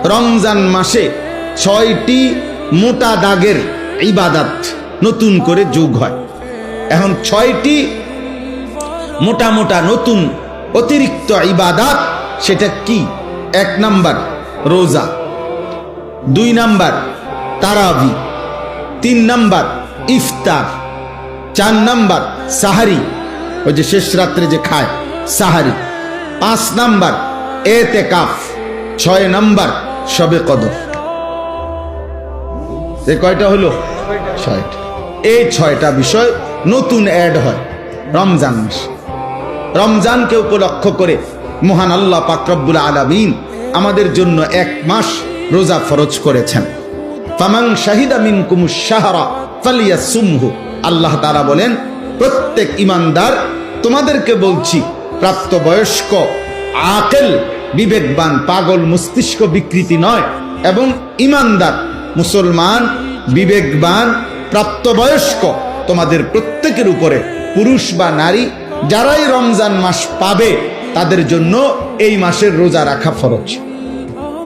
রমজান মাসে 6টি মোটা দাগের ইবাদত নতুন করে যোগ হয়। এখন 6টি মোটা মোটা নতুন অতিরিক্ত ইবাদত, সেটা কি? 1 নাম্বার রোজা, 2 নাম্বার তারাবি, 3 নাম্বার ইফতার, 4 নাম্বার সাহারি, ওই যে শেষ রাত্রে যে খায় সাহারি, 5 নাম্বার এতেকাফ, 6 নাম্বার শবে কদর। এই কয়টা হলো? 6টা। এই 6টা বিষয় নতুন অ্যাড হয় রমজান মাস। রমজানকে উপলক্ষ করে মহান আল্লাহ পাক রব্বুল আলামিন আমাদের জন্য 1 মাস রোজা ফরজ করেছেন। ফামান শাহিদা মিনকুমুশ শাহরা ফালিয়াসুমহু। আল্লাহ তাআলা বলেন, প্রত্যেক ইমানদার, তোমাদেরকে বলছি, প্রাপ্তবয়স্ক, আকেল, বিবেকবান, পাগল, মস্তিষ্ক বিকৃতি নয়, এবং ইমানদার মুসলমান, বিবেকবান, প্রাপ্তবয়স্ক, তোমাদের প্রত্যেকের উপরে, পুরুষ বা নারী, যারাই রমজান মাস পাবে তাদের জন্য এই মাসের রোজা রাখা ফরজ।